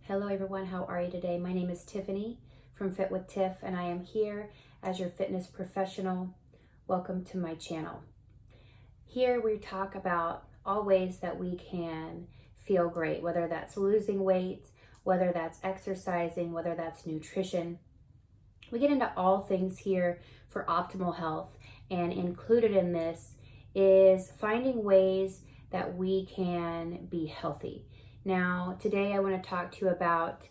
Hello everyone, how are you today? My name is Tiffany from Fit with Tiff, and I am here as your fitness professional. Welcome to my channel. Here we talk about all ways that we can feel great, whether that's losing weight, whether that's exercising, whether that's nutrition. We get into all things here for optimal health, and included in this is finding ways that we can be healthy. Now, today I want to talk to you about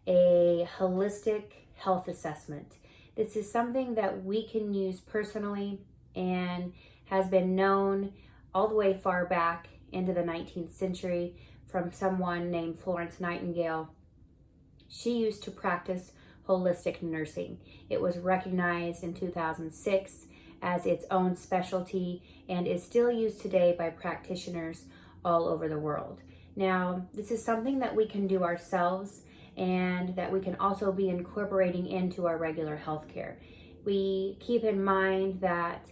a holistic health assessment. This is something that we can use personally and has been known all the way far back into the 19th century from someone named Florence Nightingale. She used to practice holistic nursing. It was recognized in 2006 as its own specialty and is still used today by practitioners all over the world. Now, this is something that we can do ourselves and that we can also be incorporating into our regular healthcare. We keep in mind that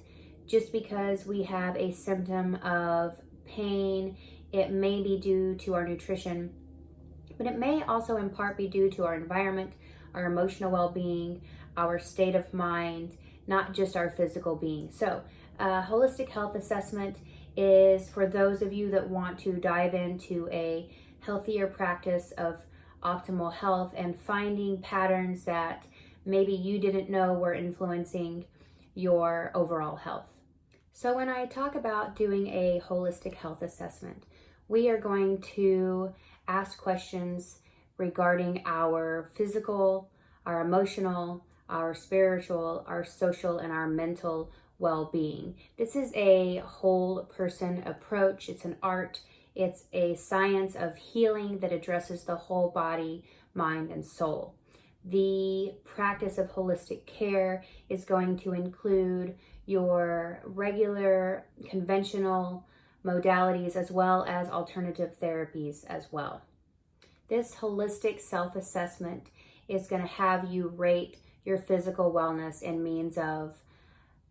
just because we have a symptom of pain, it may be due to our nutrition, but it may also in part be due to our environment, our emotional well-being, our state of mind, not just our physical being. So, a holistic health assessment is for those of you that want to dive into a healthier practice of optimal health and finding patterns that maybe you didn't know were influencing your overall health. So when I talk about doing a holistic health assessment, we are going to ask questions regarding our physical, our emotional, our spiritual, our social, and our mental well-being. This is a whole person approach. It's an art. It's a science of healing that addresses the whole body, mind, and soul. The practice of holistic care is going to include your regular conventional modalities as well as alternative therapies as well. This holistic self-assessment is going to have you rate your physical wellness in means of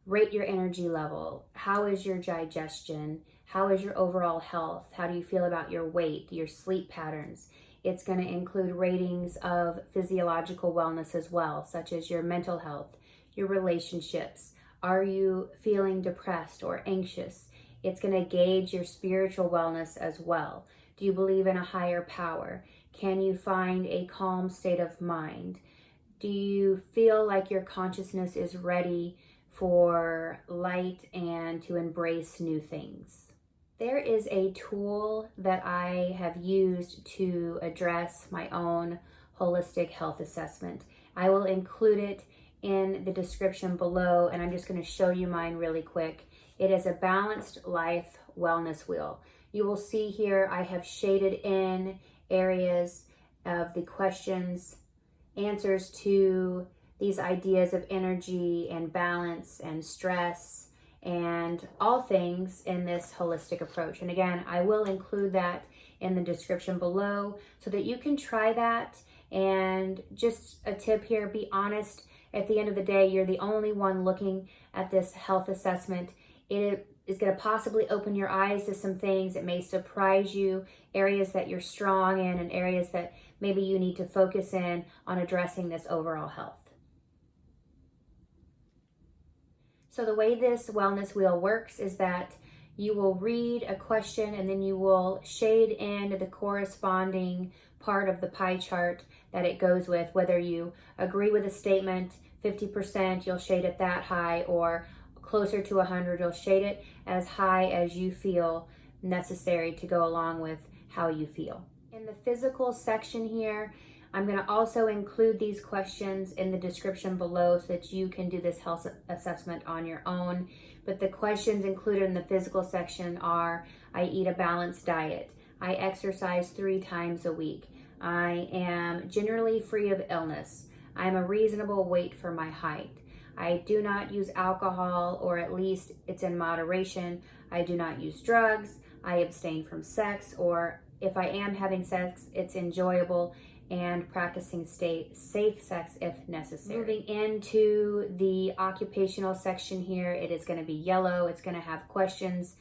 rate your energy level. How is your digestion? How is your overall health? How do you feel about your weight, your sleep patterns? It's going to include ratings of physiological wellness as well, such as your mental health, your relationships. Are you feeling depressed or anxious? It's going to gauge your spiritual wellness as well. Do you believe in a higher power? Can you find a calm state of mind? Do you feel like your consciousness is ready for light and to embrace new things? There is a tool that I have used to address my own holistic health assessment. I will include it in the description below, and I'm just going to show you mine really quick. It is a balanced life wellness wheel. You will see here I have shaded in areas of the questions, answers to these ideas of energy and balance and stress and all things in this holistic approach. And again, I will include that in the description below so that you can try that. And just a tip here, be honest. At the end of the day, you're the only one looking at this health assessment. It is going to possibly open your eyes to some things. It may surprise you, areas that you're strong in and areas that maybe you need to focus in on addressing this overall health. So the way this wellness wheel works is that you will read a question and then you will shade in the corresponding part of the pie chart that it goes with. Whether you agree with a statement, 50%, you'll shade it that high, or closer to 100, you'll shade it as high as you feel necessary to go along with how you feel. In the physical section here, I'm going to also include these questions in the description below so that you can do this health assessment on your own. But the questions included in the physical section are: I eat a balanced diet. I exercise 3 times a week. I am generally free of illness. I'm a reasonable weight for my height. I do not use alcohol, or at least it's in moderation. I do not use drugs. I abstain from sex, or if I am having sex, it's enjoyable, and practicing safe sex if necessary. Moving into the occupational section here, it is going to be yellow. It's going to have questions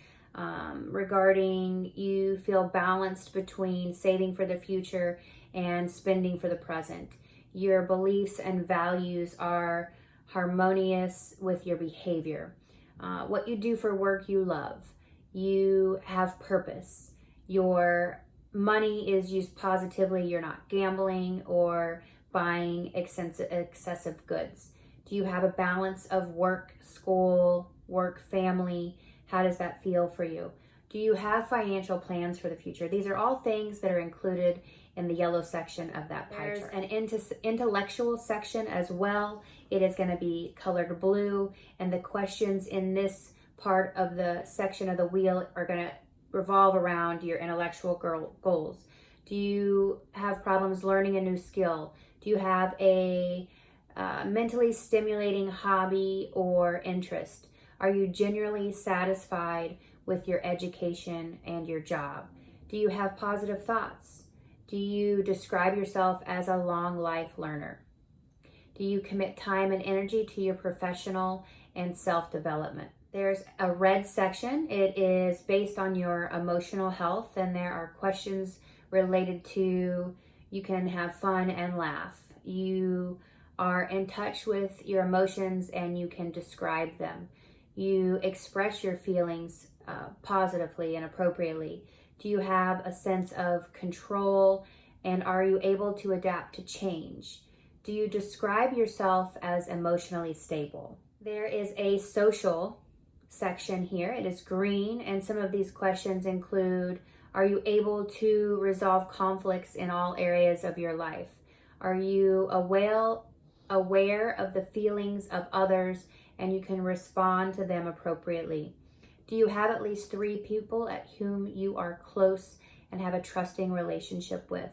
regarding you feel balanced between saving for the future and spending for the present. Your beliefs and values are harmonious with your behavior. What you do for work you love. You have purpose. Your money is used positively. You're not gambling or buying excessive goods. Do you have a balance of work, school, work, family? How does that feel for you? Do you have financial plans for the future? These are all things that are included in the yellow section of that pie chart. There's an intellectual section as well. It is going to be colored blue, and the questions in this part of the section of the wheel are going to revolve around your intellectual goals. Do you have problems learning a new skill? Do you have a mentally stimulating hobby or interest? Are you genuinely satisfied with your education and your job? Do you have positive thoughts? Do you describe yourself as a long life learner? Do you commit time and energy to your professional and self-development? There's a red section. It is based on your emotional health, and there are questions related to you can have fun and laugh. You are in touch with your emotions and you can describe them. You express your feelings positively and appropriately. Do you have a sense of control, and are you able to adapt to change? Do you describe yourself as emotionally stable? There is a social section here. It is green, and some of these questions include, are you able to resolve conflicts in all areas of your life? Are you aware of the feelings of others and you can respond to them appropriately? Do you have at least 3 people at whom you are close and have a trusting relationship with?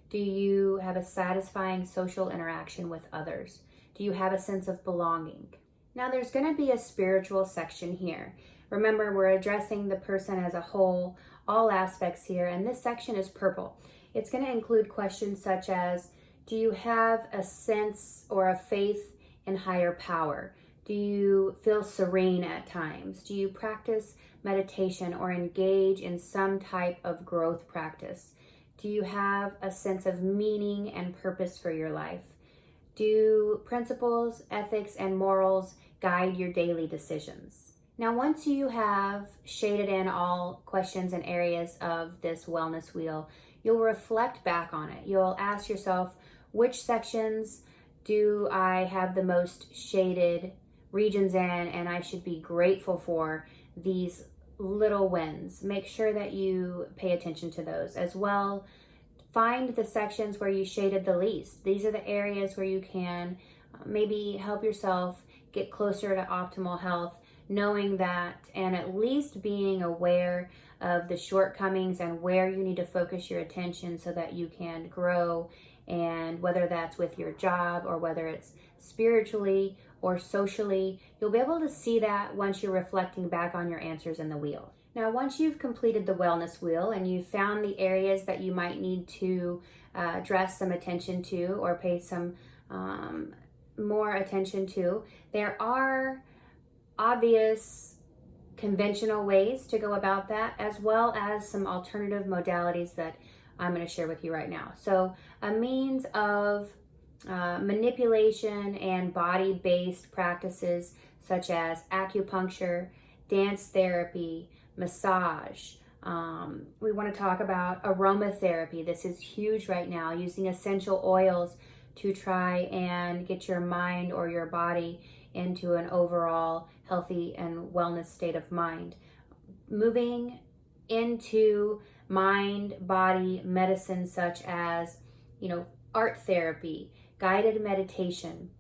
Do you have a satisfying social interaction with others? Do you have a sense of belonging? Now there's going to be a spiritual section here. Remember, we're addressing the person as a whole, all aspects here, and this section is purple. It's going to include questions such as, do you have a sense or a faith in higher power? Do you feel serene at times? Do you practice meditation or engage in some type of growth practice? Do you have a sense of meaning and purpose for your life? Do principles, ethics, and morals guide your daily decisions? Now, once you have shaded in all questions and areas of this wellness wheel, you'll reflect back on it. You'll ask yourself, which sections do I have the most shaded regions in, and I should be grateful for these little wins. Make sure that you pay attention to those as well. Find the sections where you shaded the least. These are the areas where you can maybe help yourself get closer to optimal health, knowing that, and at least being aware of the shortcomings and where you need to focus your attention so that you can grow, and whether that's with your job or whether it's spiritually or socially, you'll be able to see that once you're reflecting back on your answers in the wheel. Now, once you've completed the wellness wheel and you've found the areas that you might need to address some attention to or pay some more attention to, there are obvious conventional ways to go about that, as well as some alternative modalities that I'm going to share with you right now. So a means of manipulation and body-based practices such as acupuncture, dance therapy, massage. We want to talk about aromatherapy. This is huge right now, using essential oils to try and get your mind or your body into an overall healthy and wellness state of mind. Moving into mind, body medicine such as, art therapy, guided meditation.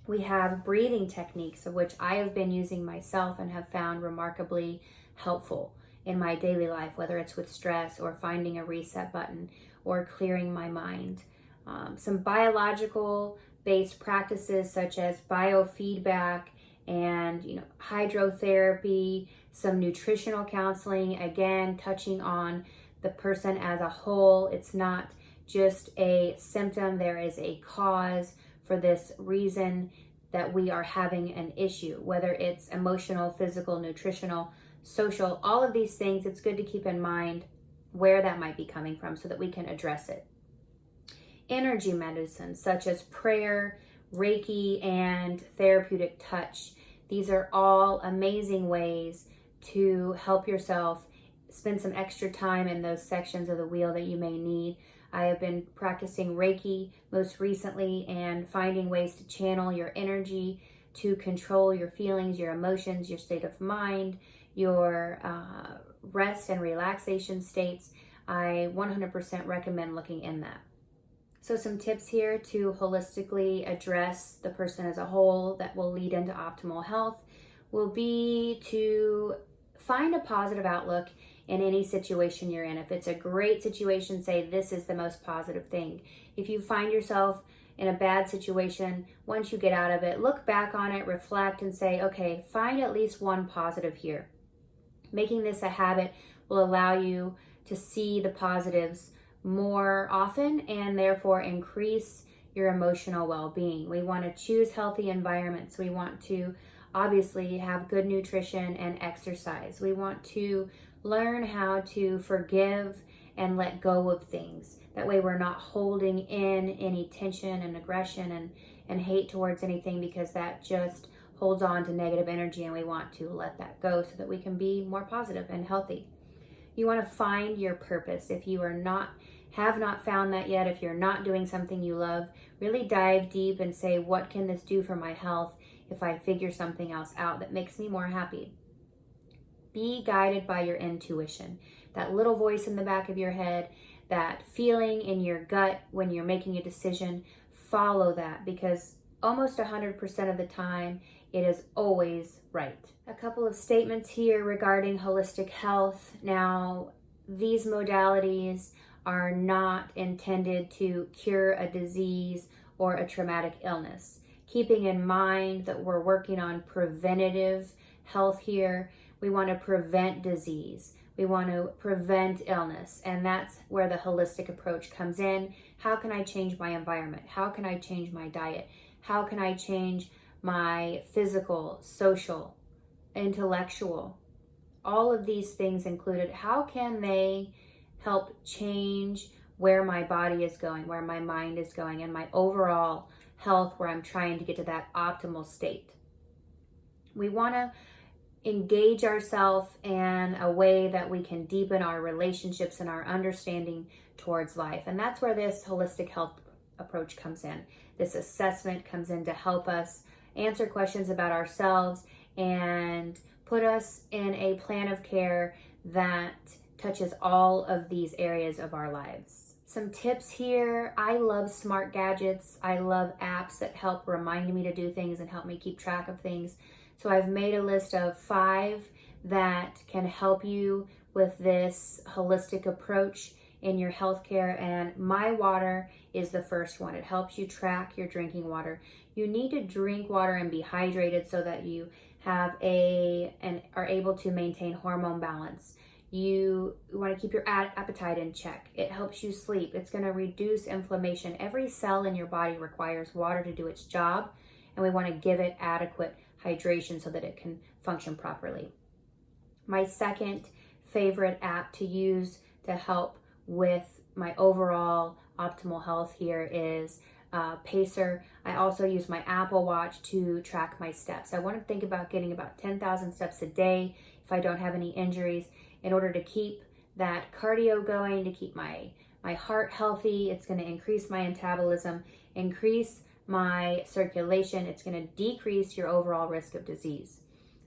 We have breathing techniques, of which I have been using myself and have found remarkably helpful in my daily life, whether it's with stress or finding a reset button or clearing my mind. Some biological based practices such as biofeedback and hydrotherapy, some nutritional counseling, again touching on the person as a whole. It's not just a symptom, there is a cause for this reason that we are having an issue, whether it's emotional, physical, nutritional, social, all of these things. It's good to keep in mind where that might be coming from so that we can address it. energy medicine such as prayer, Reiki, and therapeutic touch. These are all amazing ways to help yourself spend some extra time in those sections of the wheel that you may need. I have been practicing Reiki most recently and finding ways to channel your energy to control your feelings, your emotions, your state of mind, your rest and relaxation states. I 100% recommend looking in that. So some tips here to holistically address the person as a whole that will lead into optimal health will be to find a positive outlook in any situation you're in. If it's a great situation, say this is the most positive thing. If you find yourself in a bad situation, once you get out of it, look back on it, reflect, and say, okay, find at least one positive here. Making this a habit will allow you to see the positives more often and therefore increase your emotional well-being. We want to choose healthy environments. We want to obviously have good nutrition and exercise. We want to learn how to forgive and let go of things. That way we're not holding in any tension and aggression and hate towards anything, because that just holds on to negative energy, and we want to let that go so that we can be more positive and healthy. You want to find your purpose. If you have not found that yet, if you're not doing something you love, really dive deep and say, what can this do for my health if I figure something else out that makes me more happy? Be guided by your intuition, that little voice in the back of your head, that feeling in your gut when you're making a decision. Follow that, because almost 100% of the time, it is always right. A couple of statements here regarding holistic health. Now, these modalities are not intended to cure a disease or a traumatic illness. Keeping in mind that we're working on preventative health here, we want to prevent disease. We want to prevent illness, and that's where the holistic approach comes in. How can I change my environment? How can I change my diet? How can I change my physical, social, intellectual, all of these things included? How can they help change where my body is going, where my mind is going, and my overall health, where I'm trying to get to that optimal state? We want to engage ourselves in a way that we can deepen our relationships and our understanding towards life. And that's where this holistic health approach comes in. This assessment comes in to help us answer questions about ourselves and put us in a plan of care that touches all of these areas of our lives. Some tips here. I love smart gadgets. I love apps that help remind me to do things and help me keep track of things. So I've made a list of 5 that can help you with this holistic approach in your healthcare, and My Water is the first one. It helps you track your drinking water. You need to drink water and be hydrated so that you have and are able to maintain hormone balance. You want to keep your appetite in check. It helps you sleep. It's going to reduce inflammation. Every cell in your body requires water to do its job, and we want to give it adequate hydration so that it can function properly. My second favorite app to use to help with my overall optimal health here is Pacer. I also use my Apple Watch to track my steps. I want to think about getting about 10,000 steps a day if I don't have any injuries, in order to keep that cardio going, to keep my heart healthy. It's going to increase my metabolism, increase my circulation. It's going to decrease your overall risk of disease.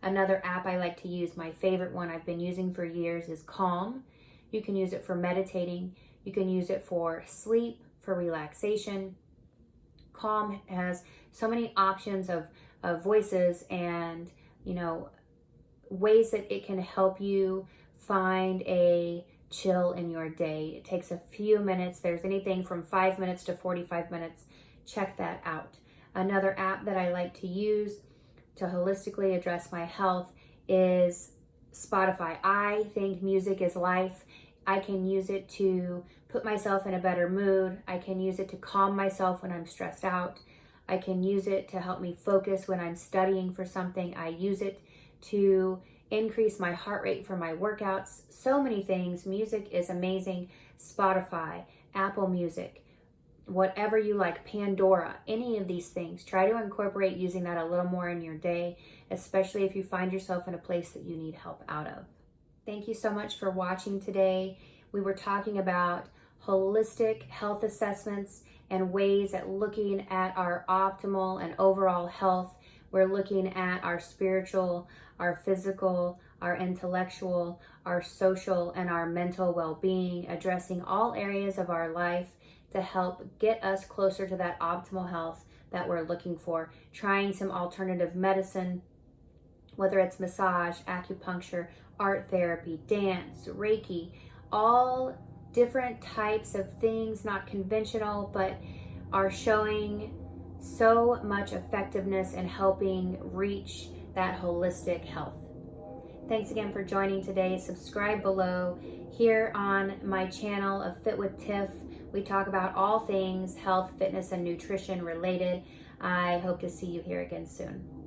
Another app I like to use, my favorite one I've been using for years, is Calm. You can use it for meditating. You can use it for sleep, for relaxation. Calm has so many options of voices and, ways that it can help you find a chill in your day. It takes a few minutes. There's anything from 5 minutes to 45 minutes. Check that out. Another app that I like to use to holistically address my health is Spotify. I think music is life. I can use it to put myself in a better mood. I can use it to calm myself when I'm stressed out. I can use it to help me focus when I'm studying for something. I use it to increase my heart rate for my workouts. So many things. Music is amazing. Spotify, Apple Music. whatever you like, Pandora, any of these things. Try to incorporate using that a little more in your day, especially if you find yourself in a place that you need help out of. Thank you so much for watching today. We were talking about holistic health assessments and ways at looking at our optimal and overall health. We're looking at our spiritual, our physical, our intellectual, our social, and our mental well-being, addressing all areas of our life to help get us closer to that optimal health that we're looking for. Trying some alternative medicine, whether it's massage, acupuncture, art therapy, dance, Reiki, all different types of things, not conventional, but are showing so much effectiveness in helping reach that holistic health. Thanks again for joining today. Subscribe below. Here on my channel of Fit with Tiff, we talk about all things health, fitness, and nutrition related. I hope to see you here again soon.